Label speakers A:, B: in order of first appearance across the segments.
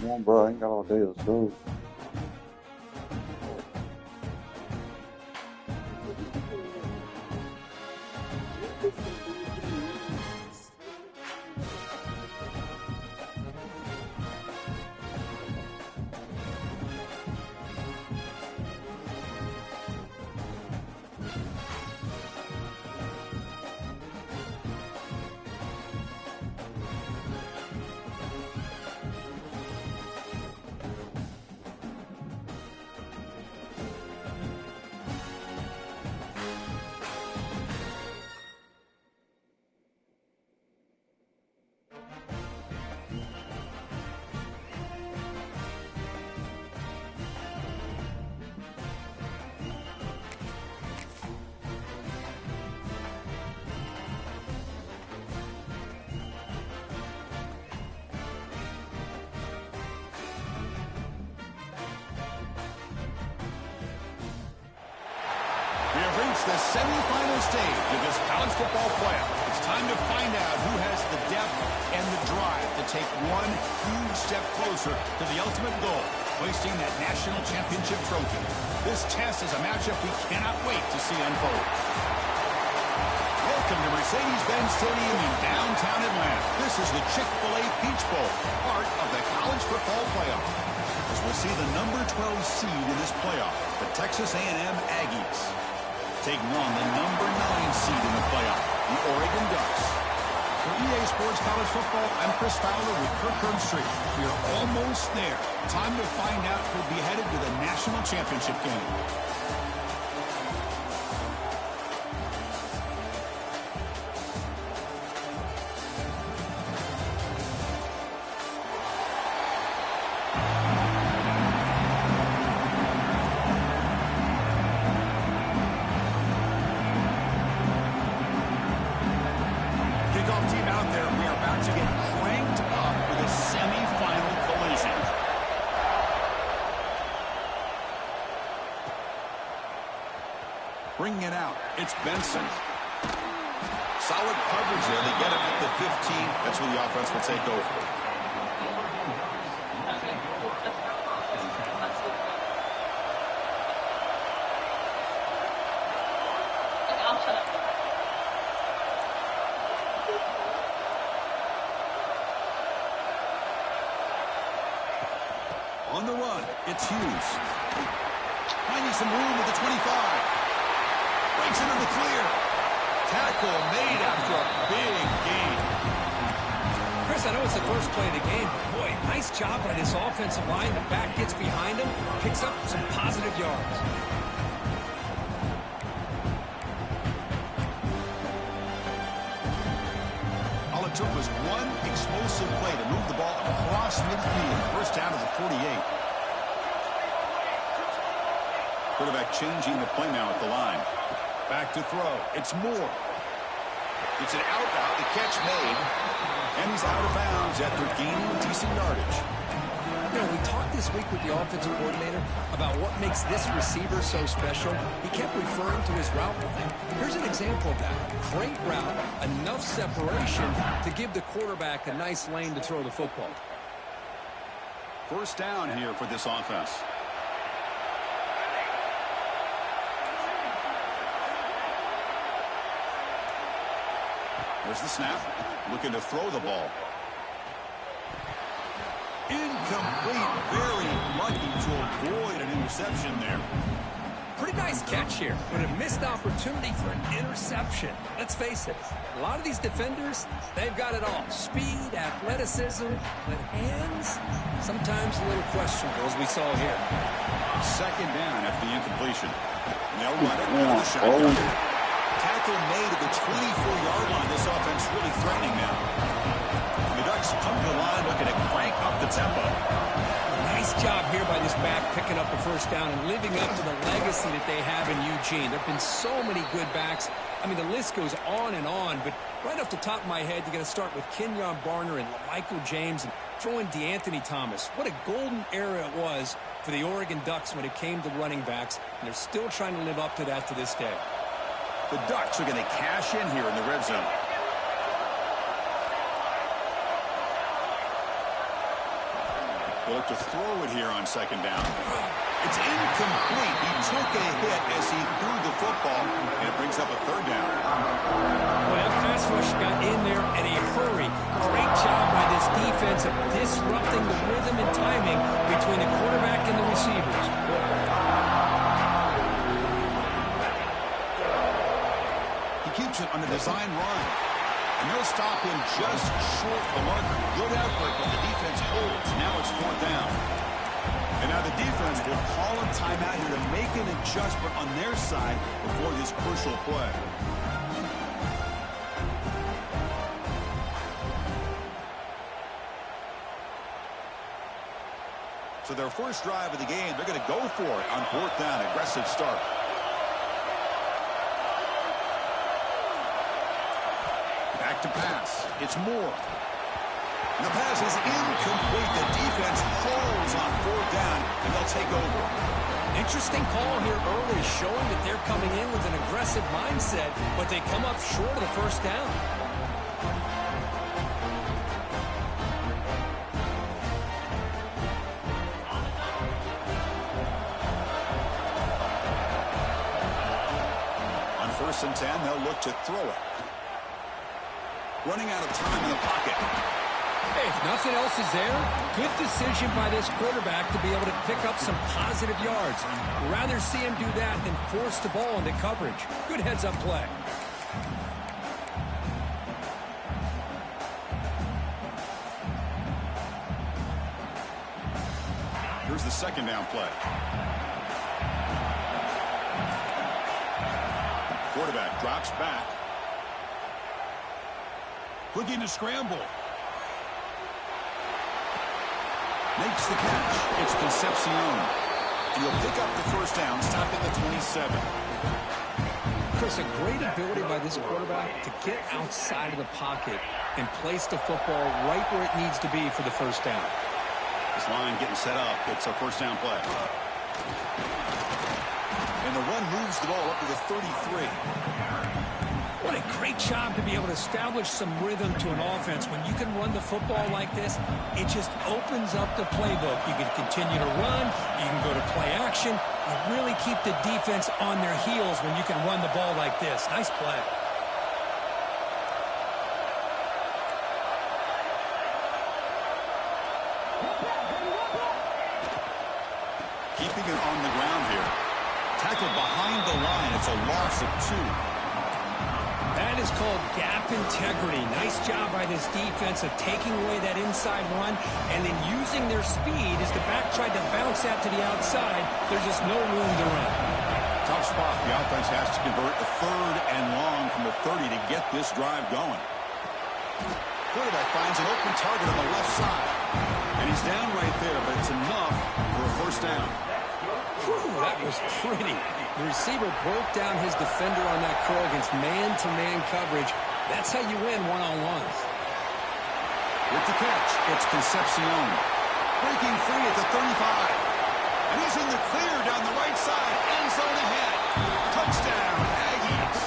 A: Come on, bro. I ain't got all day. Let's go.
B: We have reached the semifinal stage of this college football playoff. It's time to find out who has the depth and the drive to take one huge step closer to the ultimate goal, hoisting that national championship trophy. This test is a matchup we cannot wait to see unfold. Welcome to Mercedes-Benz Stadium in downtown Atlanta. This is the Chick-fil-A Peach Bowl, part of the college football playoff. As we'll see the number 12 seed in this playoff, the Texas A&M Aggies, taking on the number 9 seed in the playoff, the Oregon Ducks. For EA Sports College Football, I'm Chris Fowler with Kirk Herbstreit. We are almost there. Time to find out who'll be headed to the national championship game. Bringing it out, it's Benson. Solid coverage there. They get him at the 15. That's where the offense will take over. On the run, it's Hughes. Finding some room at the 25. Breaks into the clear. Tackle made after a big gain.
C: Chris, I know it's the first play of the game. Boy, nice job by this offensive line. The back gets behind him, picks up some positive yards.
B: All it took was one explosive play to move the ball across midfield. First down to the 48. Quarterback changing the play now at the line. Back to throw. It's Moore. It's an out route. The catch made. And he's out of bounds after gaining decent yardage.
C: You know, we talked this week with the offensive coordinator about what makes this receiver so special. He kept referring to his route running. Here's an example of that. Great route, enough separation to give the quarterback a nice lane to throw the football.
B: First down here for this offense. There's the snap. Looking to throw the ball. Incomplete. Very lucky to avoid an interception there.
C: Pretty nice catch here, but a missed opportunity for an interception. Let's face it, a lot of these defenders, they've got it all. Speed, athleticism, but hands, sometimes a little questionable, as we saw here.
B: Second down after the incompletion. And they'll run it with the shotgun. Tackle made at the 24-yard line. This offense really threatening now. The Ducks come to the line looking to crank up the tempo.
C: Nice job here by this back picking up the first down and living up to the legacy that they have in Eugene. There have been so many good backs. I mean, the list goes on and on, but right off the top of my head, you're going to start with Kenyon Barner and Michael James and throw in DeAnthony Thomas. What a golden era it was for the Oregon Ducks when it came to running backs, and they're still trying to live up to that to this day.
B: The Ducks are going to cash in here in the red zone. They look to throw it here on second down. It's incomplete. He took a hit as he threw the football, and it brings up a third down.
C: Well, pass rush got in there in a hurry. Great job by this defense of disrupting the rhythm and timing between the quarterback and the receivers.
B: He keeps it on a design run. And they'll stop him just short of the marker. Good effort, but the defense holds. Now it's fourth down. And now the defense will call a timeout here to make an adjustment on their side before this crucial play. So their first drive of the game, they're going to go for it on fourth down. Aggressive start. Back to pass. It's Moore. The pass is incomplete. The defense holds on fourth down, and they'll take over.
C: Interesting call here early, showing that they're coming in with an aggressive mindset, but they come up short of the first down.
B: On 1st and 10, they'll look to throw it. Running out of time in the pocket.
C: Hey, if nothing else is there, good decision by this quarterback to be able to pick up some positive yards. Rather see him do that than force the ball into coverage. Good heads-up play.
B: Here's the second down play. Quarterback drops back. Looking to scramble. Makes the catch. It's Concepcion. And he'll pick up the first down, stop at the 27.
C: Chris, a great ability by this quarterback to get outside of the pocket and place the football right where it needs to be for the first down.
B: This line getting set up. It's a first down play. And the run moves the ball up to the 33.
C: What a great job to be able to establish some rhythm to an offense. When you can run the football like this, it just opens up the playbook. You can continue to run. You can go to play action. You really keep the defense on their heels when you can run the ball like this. Nice play.
B: Keeping it on the ground here. Tackled behind the line. It's a loss of 2.
C: That is called gap integrity. Nice job by this defense of taking away that inside run and then using their speed as the back tried to bounce out to the outside. There's just no room to run.
B: Tough spot. The offense has to convert a 3rd and long from the 30 to get this drive going. Quarterback finds an open target on the left side. And he's down right there, but it's enough for a first down.
C: Whew, that was pretty. The receiver broke down his defender on that curl against man-to-man coverage. That's how you win one-on-ones.
B: With the catch, it's Concepcion. Breaking free at the 35. And he's in the clear down the right side. End zone ahead. Touchdown, Aggies,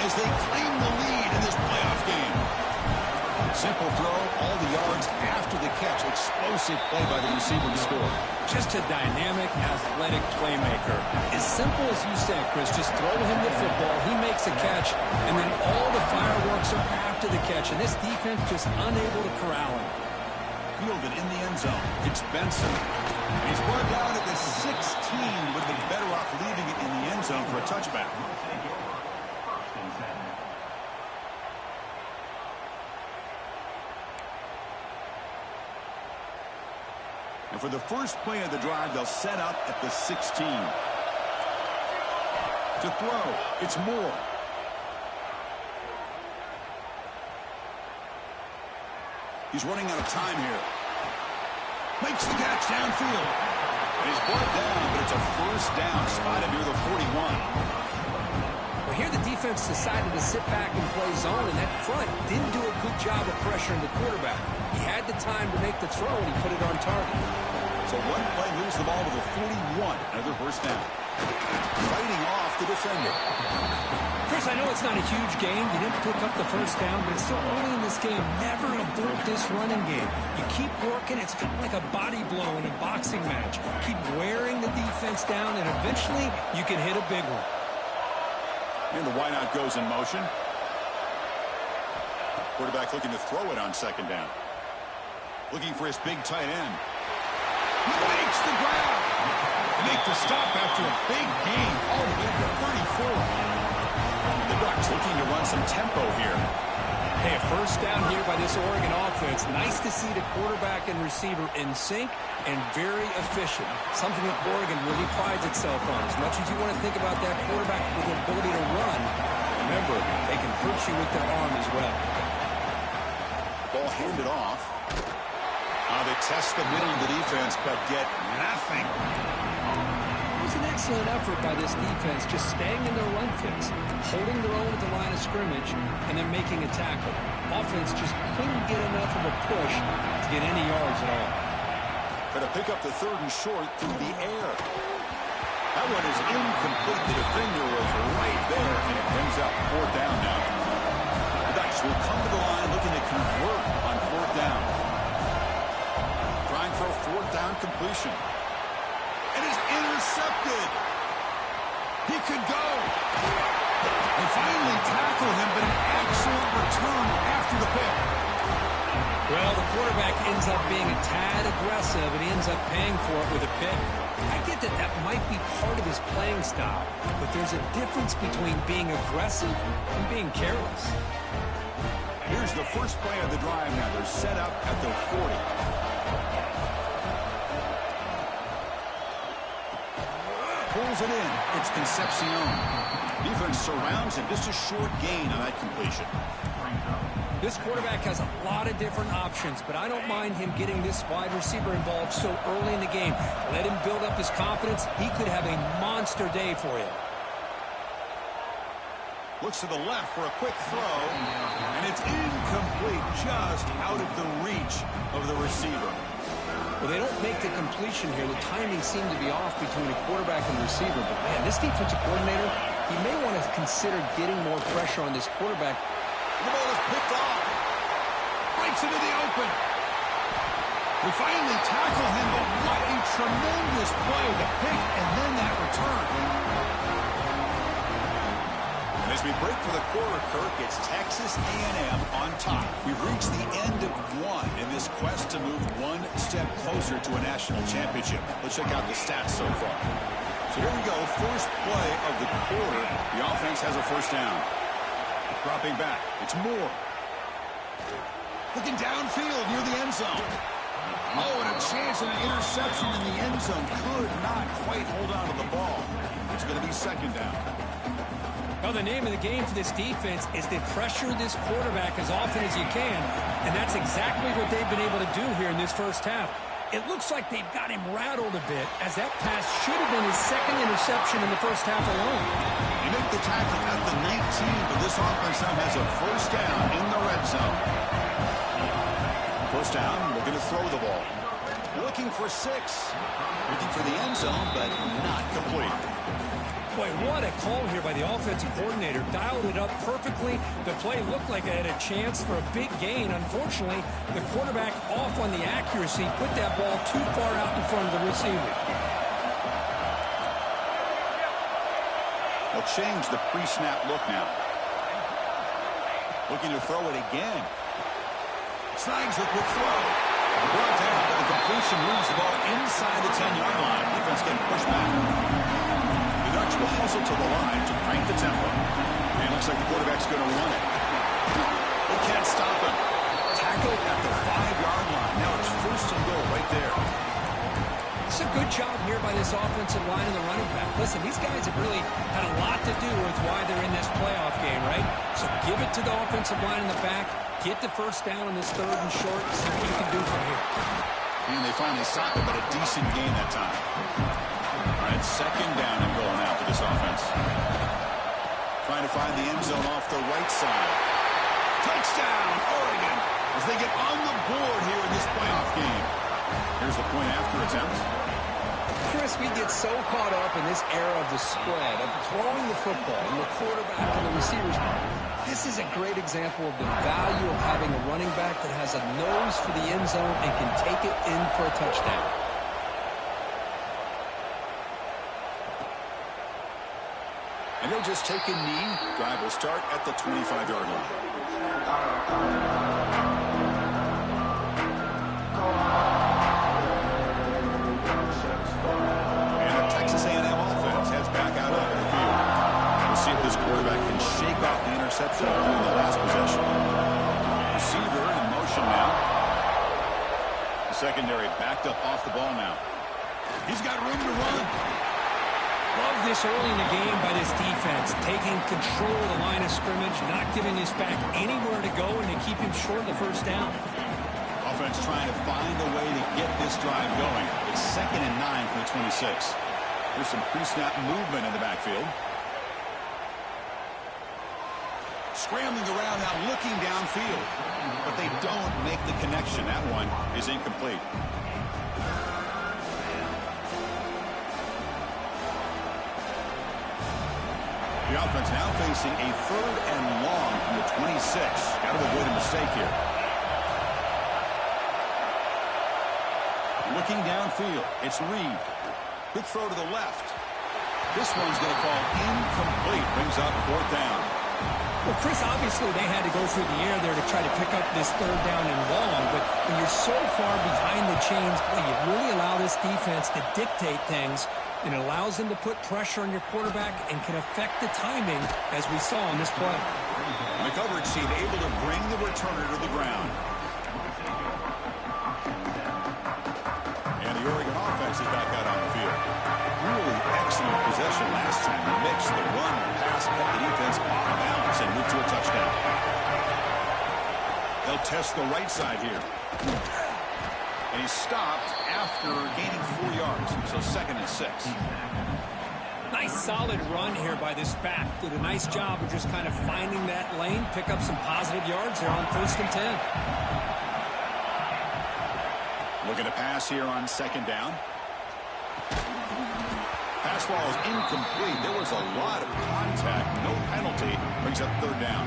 B: as they claim the lead in this playoff game. Simple throw, all the yards after the catch. Explosive play by the receiver to score.
C: Just a dynamic, athletic playmaker. As simple as you said, Chris, just throw him the football, he makes a catch, and then all the fireworks are after the catch, and this defense just unable to corral him.
B: Fielded in the end zone. It's Benson. And he's brought down at the 16, would have been better off leaving it in the end zone for a touchback. And for the first play of the drive, they'll set up at the 16. To throw, it's Moore. He's running out of time here. Makes the catch downfield. And he's brought down, but it's a first down, spotted near the 41.
C: Well, here the defense decided to sit back and play zone, and that front didn't do a good job of pressuring the quarterback. He had the time to make the throw, and he put it on target.
B: So one play moves the ball to the 41. Another first down. Fighting off the defender.
C: Chris, I know it's not a huge game. You didn't pick up the first down, but it's still early in this game. Never a start this running game. You keep working, it's kind of like a body blow in a boxing match. Keep wearing the defense down, and eventually you can hit a big one.
B: And the wideout goes in motion. Quarterback looking to throw it on second down. Looking for his big tight end. He makes the grab. They make the stop after a big gain all the way to 34. The Ducks looking to run some tempo here.
C: Hey, a first down here by this Oregon offense. Nice to see the quarterback and receiver in sync and very efficient. Something that Oregon really prides itself on. As much as you want to think about that quarterback with the ability to run, remember, they can hurt you with their arm as well.
B: Ball handed off. They test the middle of the defense, but get nothing.
C: It was an excellent effort by this defense, just staying in their run fits, holding their own at the line of scrimmage, and then making a tackle. Offense just couldn't get enough of a push to get any yards at all.
B: Going to pick up the third and short through the air. That one is incomplete. The defender was right there, and it brings up fourth down now. The Ducks will come to the line looking to convert on fourth down. Trying for a fourth down completion. It is intercepted. He could go. They finally tackle him, but an excellent return after the pick.
C: Well, the quarterback ends up being a tad aggressive, and he ends up paying for it with a pick. I get that that might be part of his playing style, but there's a difference between being aggressive and being careless.
B: Here's the first play of the drive now. They're set up at their 40. Pulls it in. It's Concepcion. Defense surrounds him. Just a short gain on that completion.
C: This quarterback has a lot of different options, but I don't mind him getting this wide receiver involved so early in the game. Let him build up his confidence. He could have a monster day for you.
B: Looks to the left for a quick throw, and it's incomplete, just out of the reach of the receiver.
C: Well, they don't make the completion here. The timing seemed to be off between a quarterback and the receiver. But, man, this defensive coordinator, he may want to consider getting more pressure on this quarterback.
B: The ball is picked off. Breaks into the open. We finally tackle him, but what a tremendous play. The pick and then that return. And as we break for the quarter, Kirk, it's Texas A&M on top. We've reached the end of one in this quest to move one step closer to a national championship. Let's check out the stats so far. So here we go, first play of the quarter. The offense has a first down. Dropping back, it's Moore. Looking downfield near the end zone. Oh, and a chance of an interception in the end zone. Could not quite hold on to the ball. It's going to be second down.
C: Well, the name of the game for this defense is to pressure this quarterback as often as you can, and that's exactly what they've been able to do here in this first half. It looks like they've got him rattled a bit, as that pass should have been his second interception in the first half alone.
B: You make the tackle at the 19, but this offense now has a first down in the red zone. First down, looking to throw the ball. Looking for 6. Looking for the end zone, but not complete.
C: Boy, what a call here by the offensive coordinator. Dialed it up perfectly. The play looked like it had a chance for a big gain. Unfortunately, the quarterback off on the accuracy, put that ball too far out in front of the receiver.
B: They'll change the pre-snap look now. Looking to throw it again. Snags a quick throw. Brought down, but the completion moves the ball inside the 10-yard line. Defense getting pushed back. The Ducks will hustle to the line to crank the tempo. And looks like the quarterback's going to run it. They can't stop him. Tackled at the 5-yard line. Now it's first and goal right there.
C: It's a good job here by this offensive line and the running back. Listen, these guys have really had a lot to do with why they're in this playoff game, right? So give it to the offensive line in the back. Get the first down on this third and short. See what you can do from here.
B: And they finally stop it, but a decent gain that time. All right, second down and goal now for this offense. Trying to find the end zone off the right side. Touchdown, Oregon, as they get on the board here in this playoff game. Here's the point after attempt.
C: Chris, we get so caught up in this era of the spread, of throwing the football and the quarterback and the receivers. This is a great example of the value of having a running back that has a nose for the end zone and can take it in for a touchdown.
B: And he'll just take a knee. Drive will start at the 25-yard line. And the Texas A&M offense heads back out onto the field. We'll see if this quarterback can shake off the interception on the last possession. Receiver in motion now. The secondary backed up off the ball now. He's got room to run.
C: Love this early in the game by this defense, taking control of the line of scrimmage, not giving this back anywhere to go, and to keep him short of the first down.
B: Offense trying to find a way to get this drive going. It's 2nd and 9 from the 26. There's some pre-snap movement in the backfield. Scrambling around now, looking downfield. But they don't make the connection. That one is incomplete. The offense now facing a 3rd and long from the 26. Got to avoid a mistake here. Looking downfield, it's Reed. Quick throw to the left. This one's going to fall incomplete. Brings up 4th down.
C: Well, Chris, obviously they had to go through the air there to try to pick up this 3rd down and long, but when you're so far behind the chains, boy, you really allow this defense to dictate things. It allows them to put pressure on your quarterback and can affect the timing, as we saw in this play.
B: The coverage team able to bring the returner to the ground. And the Oregon offense is back out on the field. Really excellent possession last time. They mixed the run and pass, kept the defense off balance and moved to a touchdown. They'll test the right side here. And he stopped after gaining 4 yards. So 2nd and 6.
C: Nice solid run here by this back. Did a nice job of just kind of finding that lane, pick up some positive yards there on 1st and 10.
B: Looking to pass here on 2nd down. Pass ball is incomplete. There was a lot of contact. No penalty. Brings up 3rd down.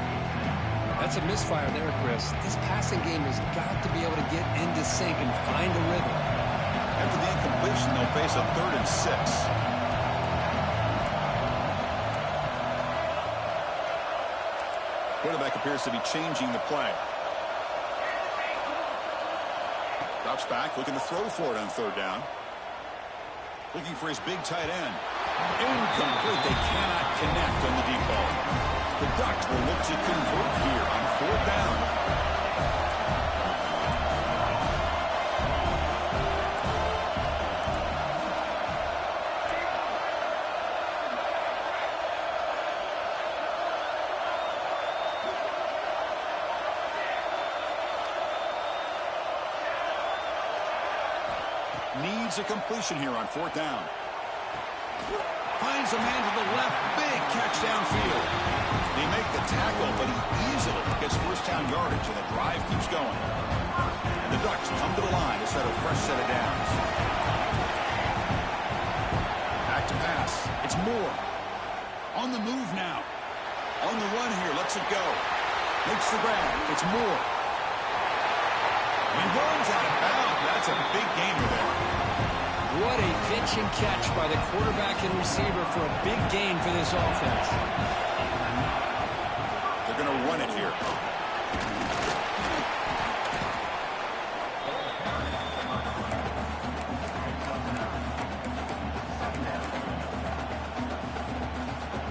C: That's a misfire there, Chris. This passing game has got to be able to get into sync and find a rhythm.
B: After the incompletion, they'll face a 3rd and 6. Quarterback appears to be changing the play. Drops back, looking to throw for it on 3rd down. Looking for his big tight end. Incomplete. They cannot connect on the deep ball. The Ducks will look to convert here on 4th down. Needs a completion here on 4th down. Finds a man to the left. Big catch downfield. They make the tackle, but he easily gets 1st down yardage, and the drive keeps going. And the Ducks come to the line to set a fresh set of downs. Back to pass. It's Moore. On the move now. On the run here. Lets it go. Makes the grab. It's Moore. He runs out of bounds. That's a big gainer there.
C: What a pitch and catch by the quarterback and receiver for a big gain for this offense.
B: They're going to run it here.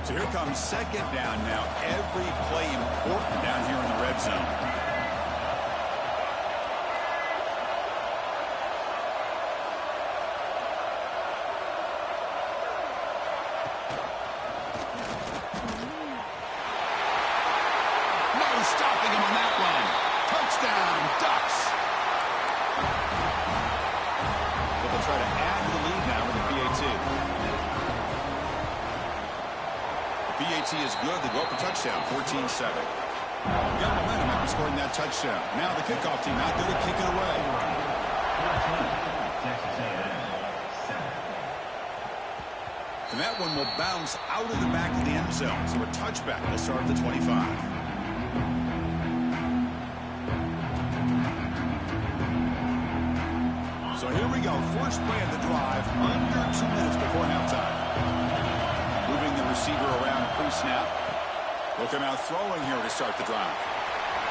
B: So here comes 2nd down now. Every play important down here in the red zone. Stopping him on that run. Touchdown, Ducks. But they'll try to add to the lead now with the PAT. The PAT is good. They go up a touchdown, 14-7. Got momentum after scoring that touchdown. Now the kickoff team out there to kick it away. And that one will bounce out of the back of the end zone. So a touchback will start at the 25. So here we go. First play of the drive. Under 2 minutes before halftime. Moving the receiver around pre-snap. Looking out throwing here to start the drive.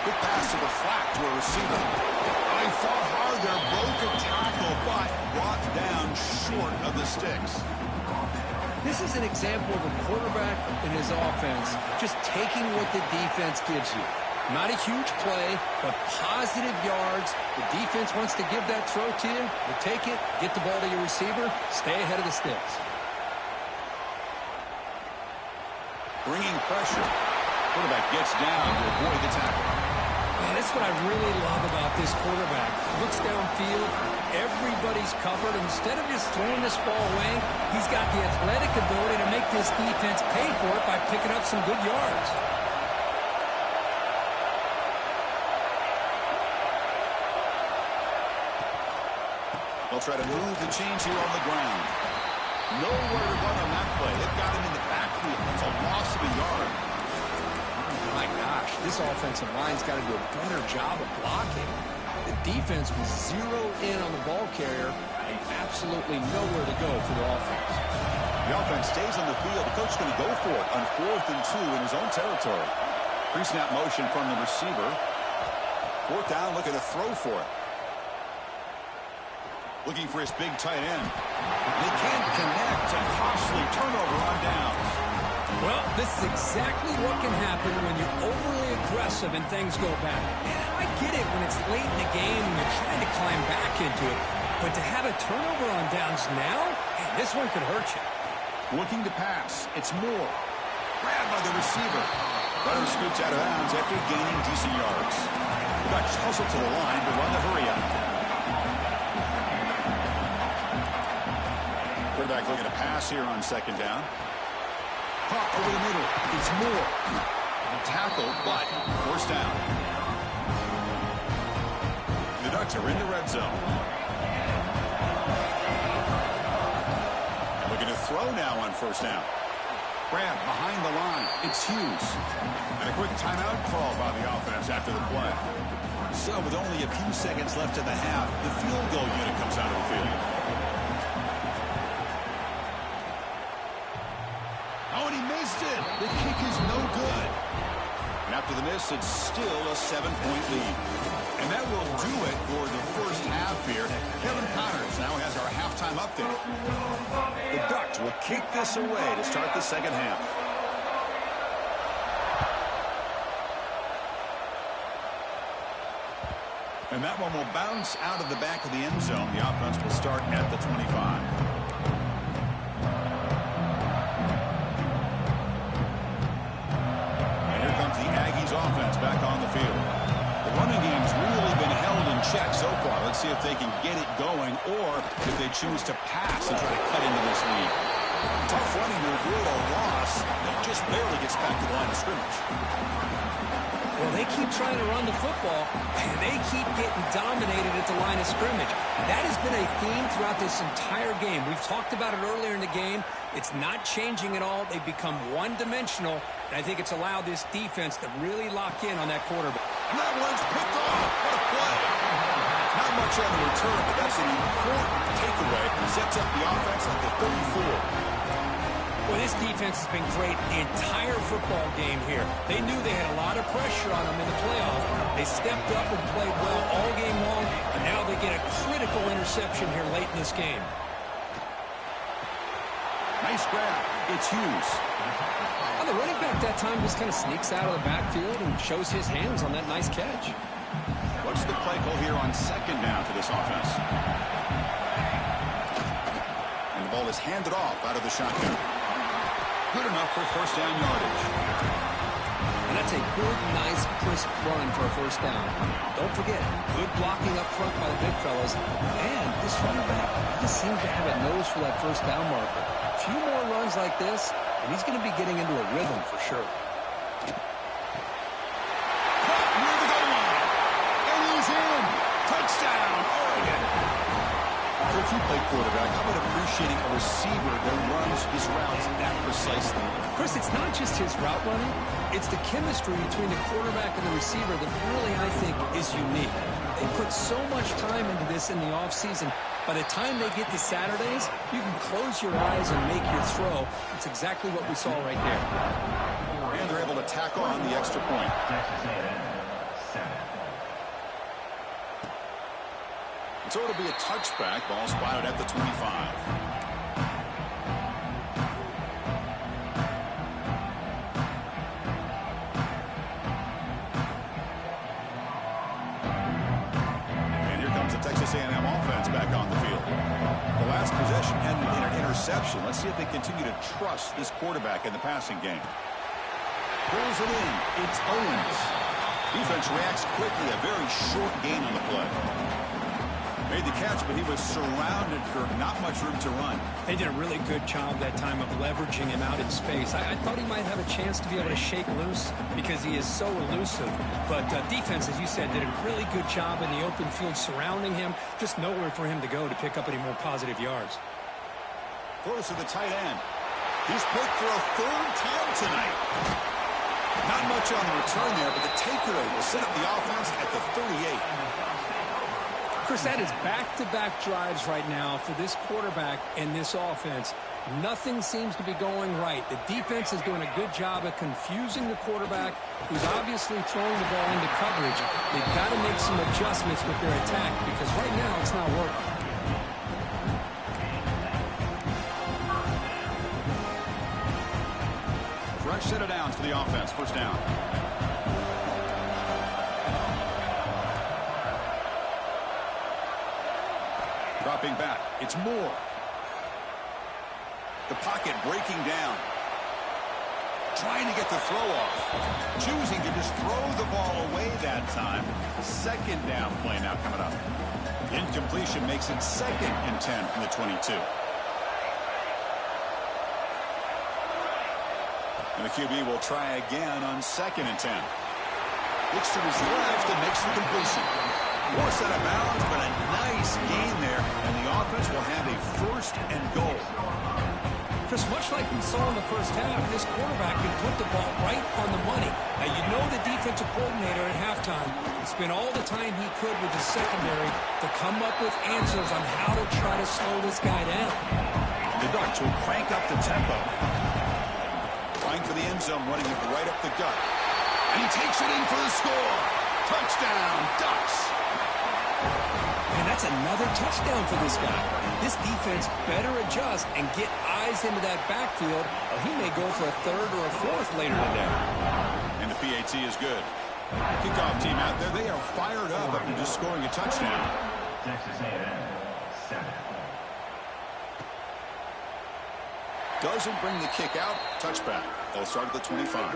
B: Good pass to the flat to a receiver. He fought hard there, broke a tackle, but brought down short of the sticks.
C: This is an example of a quarterback and his offense just taking what the defense gives you. Not a huge play, but positive yards. The defense wants to give that throw to you. You take it, get the ball to your receiver, stay ahead of the sticks.
B: Bringing pressure. Quarterback gets down to avoid the tackle.
C: Man, that's what I really love about this quarterback. Looks downfield, everybody's covered. Instead of just throwing this ball away, he's got the athletic ability to make this defense pay for it by picking up some good yards.
B: They'll try to move the chains here on the ground. Nowhere to run on that play. They've got him in the backfield. It's a loss of a yard.
C: My gosh, this offensive line's got to do a better job of blocking. The defense was zeroed in on the ball carrier and absolutely nowhere to go for the offense.
B: The offense stays on the field. The coach is going to go for it on 4th and 2 in his own territory. Pre-snap motion from the receiver. 4th down, looking to throw for it. Looking for his big tight end. They can't connect. A costly turnover on downs.
C: Well, this is exactly what can happen when you're overly aggressive and things go bad. And I get it when it's late in the game and you're trying to climb back into it. But to have a turnover on downs now, man, this one could hurt you.
B: Looking to pass. It's Moore. Grabbed by the receiver. Runner scoots out of bounds after gaining decent yards. The Ducks hustle to the line to run the hurry-up. Quarterback looking to pass here on 2nd down. Caught over the middle. It's Moore. Tackle, but 1st down. The Ducks are in the red zone. Looking to throw now on 1st down. Grab behind the line. It's Hughes. And a quick timeout call by the offense after the play. So with only a few seconds left in the half, the field goal unit comes out of the field. Oh, and he missed it. The kick is no good. And after the miss, it's still a 7-point lead. And that will do it for the first half here. Kevin Connors now has our halftime update. The Ducks will kick this away to start the second half. And that one will bounce out of the back of the end zone. The offense will start at the 25. Offense back on the field. The running game's really been held in check so far. Let's see if they can get it going or if they choose to pass and try to cut into this lead. Tough running to avoid a loss that just barely gets back to the line of scrimmage.
C: Well, they keep trying to run the football, and they keep getting dominated at the line of scrimmage. That has been a theme throughout this entire game. We've talked about it earlier in the game. It's not changing at all. They've become one-dimensional, and I think it's allowed this defense to really lock in on that quarterback.
B: And that one's picked off. What a play. Not much on the return, but that's an important takeaway. Sets up the offense at the 34.
C: Well, this defense has been great the entire football game here. They knew they had a lot of pressure on them in the playoff. They stepped up and played well all game long, and now they get a critical interception here late in this game.
B: Nice grab. It's Hughes.
C: Well, the running back that time just kind of sneaks out of the backfield and shows his hands on that nice catch.
B: What's the play call here on 2nd down for this offense? And the ball is handed off out of the shotgun. Good enough for 1st down yardage.
C: And that's a good, nice, crisp run for a 1st down. Don't forget, good blocking up front by the big fellas. And this running back just seems to have a nose for that 1st down marker. A few more runs like this, and he's going to be getting into a rhythm for sure.
B: Caught near the goal line. And he's in. Touchdown, Oregon. For If you play quarterback, how about appreciating a receiver that runs his routes that precisely?
C: Chris, it's not just his route running. It's the chemistry between the quarterback and the receiver that really, I think, is unique. They put so much time into this in the offseason. By the time they get to Saturdays, you can close your eyes and make your throw. It's exactly what we saw right there.
B: And they're able to tack on the extra point. So it'll be a touchback. Ball spotted at the 25. Texas A&M offense back on the field. The last possession ended in an interception. Let's see if they continue to trust this quarterback in the passing game. Pulls it in. It's Owens. Defense reacts quickly. A very short gain on the play. Made the catch, but he was surrounded for not much room to run.
C: They did a really good job that time of leveraging him out in space. I thought he might have a chance to be able to shake loose because he is so elusive. But defense, as you said, did a really good job in the open field surrounding him. Just nowhere for him to go to pick up any more positive yards.
B: Throws to the tight end. He's picked for a third time tonight. Not much on the return there, but the takeaway will set up the offense at the 38.
C: Chris, that is back-to-back drives right now for this quarterback and this offense. Nothing seems to be going right. The defense is doing a good job of confusing the quarterback, who's obviously throwing the ball into coverage. They've got to make some adjustments with their attack because right now it's not working.
B: Fresh set of downs for the offense. First down. Dropping back. It's Moore. The pocket breaking down. Trying to get the throw off. Choosing to just throw the ball away that time. Second down play now coming up. Incompletion makes it 2nd and 10 from the 22. And the QB will try again on 2nd and 10. Looks to his left and makes the completion. More set of bounds, but a nice gain there, and the offense will have a 1st and goal.
C: Chris, much like we saw in the first half, this quarterback can put the ball right on the money. Now, you know the defensive coordinator at halftime spent all the time he could with the secondary to come up with answers on how to try to slow this guy down.
B: The Ducks will crank up the tempo. Trying for the end zone, running it right up the gut. And he takes it in for the score. Touchdown, Ducks.
C: And that's another touchdown for this guy. This defense better adjust and get eyes into that backfield, or he may go for a 3rd or a 4th later today.
B: And the PAT is good. Kickoff team out there, they are fired up after just scoring a touchdown.
D: Texas A&M, 7.
B: Doesn't bring the kick out. Touchback. They'll start at the 25.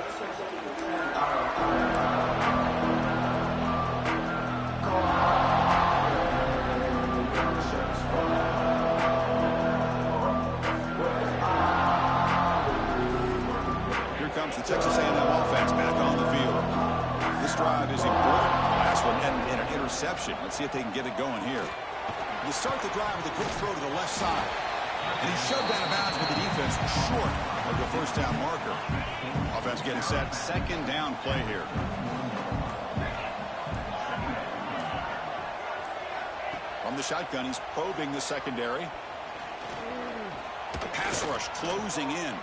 B: Here comes the Texas A&M offense back on the field. This drive is important. The last one ended in an interception. Let's see if they can get it going here. You start the drive with a quick throw to the left side. And he shoved out of bounds with the defense short of the 1st down marker. Offense getting set. 2nd down play here. From the shotgun, he's probing the secondary. The pass rush closing in.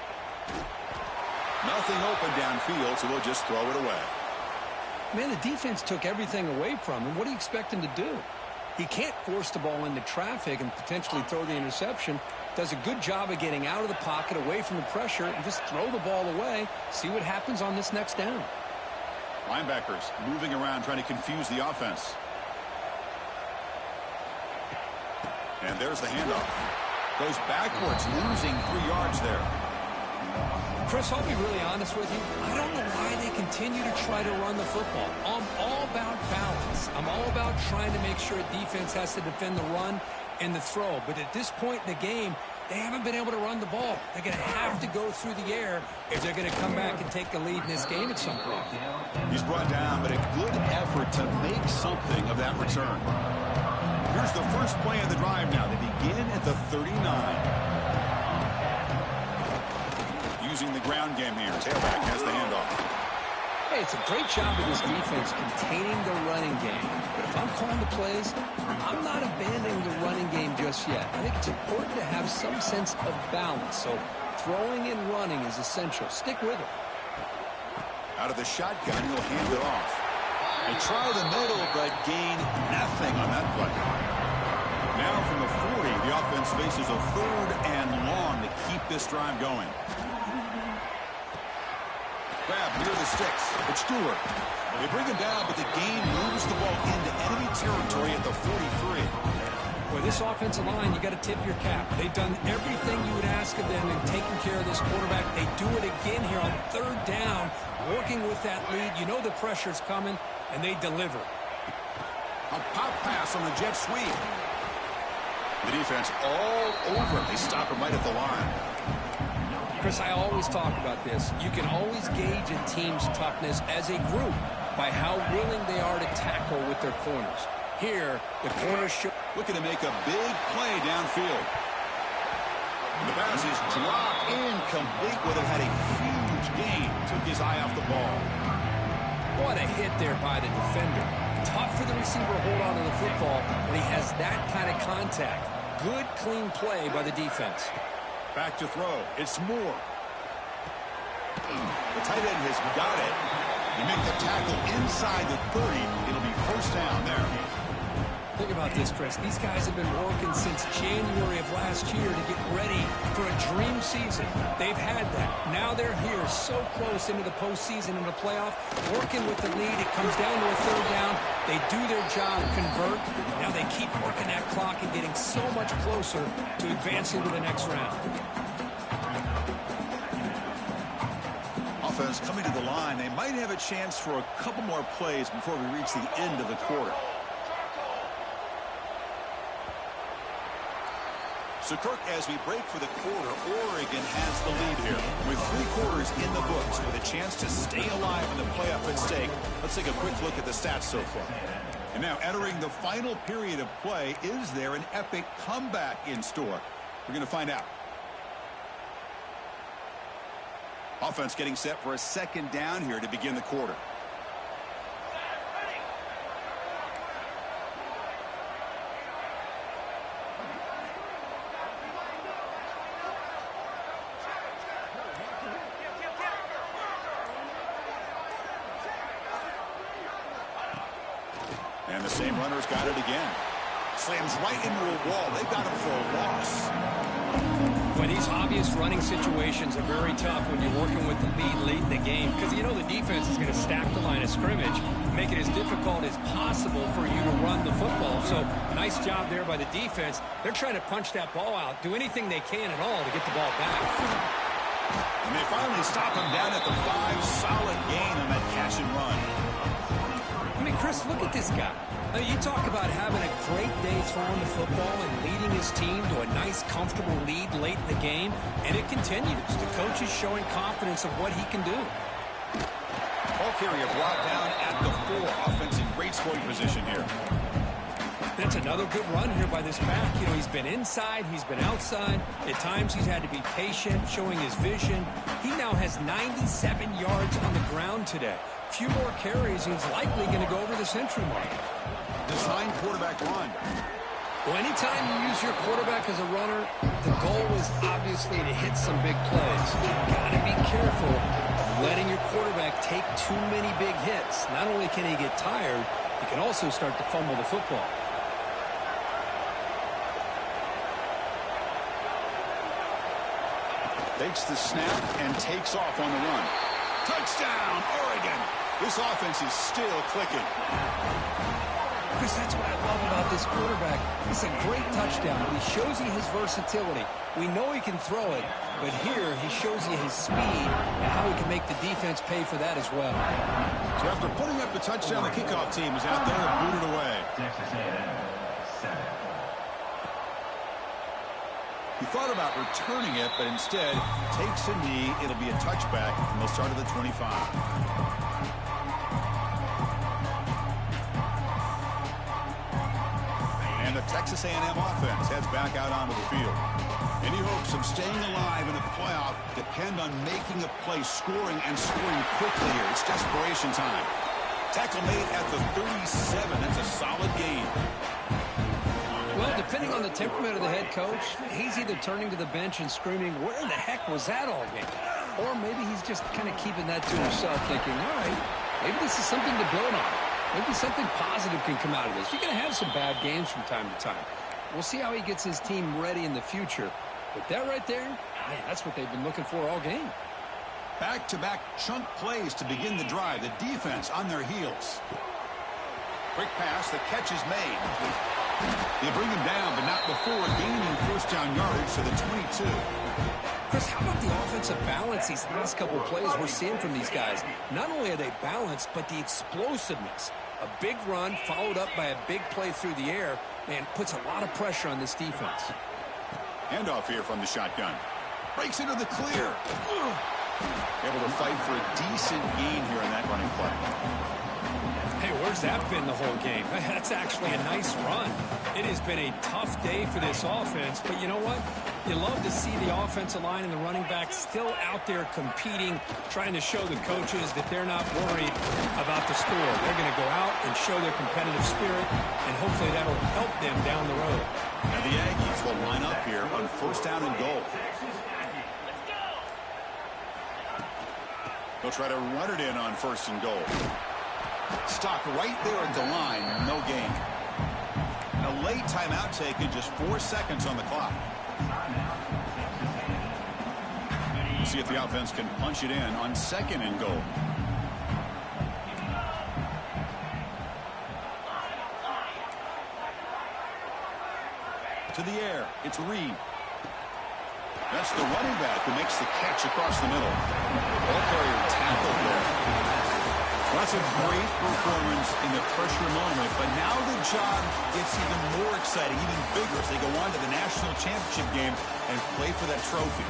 B: Nothing open downfield, so they'll just throw it away.
C: Man, the defense took everything away from him. What do you expect him to do? He can't force the ball into traffic and potentially throw the interception. Does a good job of getting out of the pocket, away from the pressure, and just throw the ball away. See what happens on this next down.
B: Linebackers moving around, trying to confuse the offense. And there's the handoff. Goes backwards, losing 3 yards there.
C: Chris, I'll be really honest with you. I don't know why they continue to try to run the football. I'm all about balance. I'm all about trying to make sure a defense has to defend the run and the throw. But at this point in the game, they haven't been able to run the ball. They're going to have to go through the air if they're going to come back and take the lead in this game at some point.
B: He's brought down, but a good effort to make something of that return. Here's the first play of the drive now. They begin at the 39. Using the ground game here. Tailback has the handoff.
C: Hey, it's a great job of this defense containing the running game. But if I'm calling the plays, I'm not abandoning the running game just yet. I think it's important to have some sense of balance. So throwing and running is essential. Stick with it.
B: Out of the shotgun, he'll hand it off. They try the middle, but gain nothing on that play. Now from the 40, the offense faces a 3rd and long to keep this drive going. Grab near the sticks. It's Stewart. They bring him down, but the gain moves the ball into enemy territory at the 43.
C: Boy, this offensive line, you got to tip your cap. They've done everything you would ask of them in taking care of this quarterback. They do it again here on 3rd down, working with that lead. You know the pressure's coming, and they deliver.
B: A pop pass on the jet sweep. The defense all over. They stop him right at the line.
C: Chris, I always talk about this. You can always gauge a team's toughness as a group by how willing they are to tackle with their corners. Here, the corners show.
B: Looking to make a big play downfield. The pass is dropped incomplete. Would have had a huge gain. Took his eye off the ball.
C: What a hit there by the defender. Tough for the receiver to hold on to the football when he has that kind of contact. Good, clean play by the defense.
B: Back to throw. It's Moore. The tight end has got it. They make the tackle inside the 30. It'll be 1st down there.
C: Think about this, Chris. These guys have been working since January of last year to get ready for a dream season. They've had that. Now they're here so close into the postseason and the playoff, working with the lead. It comes down to a 3rd down. They do their job, convert. Now they keep working that clock and getting so much closer to advancing to the next round.
B: Offense coming to the line. They might have a chance for a couple more plays before we reach the end of the quarter. So, Kirk, as we break for the quarter, Oregon has the lead here. With 3 quarters in the books, with a chance to stay alive in the playoff at stake. Let's take a quick look at the stats so far. And now, entering the final period of play, is there an epic comeback in store? We're going to find out. Offense getting set for a 2nd down here to begin the quarter. And the same runner's got it again. Slams right into a wall. They've got him for a loss.
C: But these obvious running situations are very tough when you're working with the lead late in the game, because you know the defense is going to stack the line of scrimmage, make it as difficult as possible for you to run the football. So nice job there by the defense. They're trying to punch that ball out, do anything they can at all to get the ball back.
B: And they finally stop him down at the 5. Solid gain on that catch and run.
C: I mean, Chris, look at this guy. I mean, you talk about having a great day throwing the football and leading his team to a nice, comfortable lead late in the game, and it continues. The coach is showing confidence of what he can do.
B: Ball carrier brought down at the 4. Offense in great scoring position here.
C: That's another good run here by this back. You know, he's been inside, he's been outside. At times, he's had to be patient, showing his vision. He now has 97 yards on the ground today. Few more carries, he's likely going to go over the century mark.
B: Design quarterback run.
C: Well, anytime you use your quarterback as a runner, the goal is obviously to hit some big plays. You've got to be careful of letting your quarterback take too many big hits. Not only can he get tired, he can also start to fumble the football.
B: Takes the snap and takes off on the run. Touchdown, Oregon. This offense is still clicking.
C: Chris, that's what I love about this quarterback. It's a great touchdown. He shows you his versatility. We know he can throw it, but here he shows you his speed and how he can make the defense pay for that as well.
B: So after putting up the touchdown, the kickoff team is out there and booted away.
D: Texas A&M, 7.
B: He thought about returning it, but instead takes a knee. It'll be a touchback, and they'll start at the 25. And the Texas A&M offense heads back out onto the field. Any hopes of staying alive in the playoff depend on making a play, scoring, and scoring quickly here. It's desperation time. Tackle made at the 37. That's a solid gain.
C: Well, depending on the temperament of the head coach, he's either turning to the bench and screaming, where the heck was that all game? Or maybe he's just kind of keeping that to himself, thinking, all right, maybe this is something to build on. Maybe something positive can come out of this. You're going to have some bad games from time to time. We'll see how he gets his team ready in the future. But that right there, man, that's what they've been looking for all game.
B: Back-to-back chunk plays to begin the drive. The defense on their heels. Quick pass. The catch is made. They bring him down, but not before gaining first down yardage to the 22.
C: Chris, how about the offensive balance these last couple of plays we're seeing from these guys? Not only are they balanced, but the explosiveness. A big run followed up by a big play through the air, man, puts a lot of pressure on this defense.
B: Handoff here from the shotgun. Breaks into the clear. Able to fight for a decent gain here in that running play.
C: Hey, where's that been the whole game? That's actually a nice run. It has been a tough day for this offense, but you know what? You love to see the offensive line and the running back still out there competing, trying to show the coaches that they're not worried about the score. They're going to go out and show their competitive spirit, and hopefully that'll help them down the road.
B: And the Aggies will line up here on first down and goal. They'll try to run it in on first and goal. Stopped right there at the line. No gain. A late timeout taken, just 4 seconds on the clock. See if the offense can punch it in on second and goal. To the air. It's Reed. That's the running back who makes the catch across the middle. Ball carrier tackled there. That's a great performance in the pressure moment, but now the job gets even more exciting, even bigger as they go on to the national championship game and play for that trophy.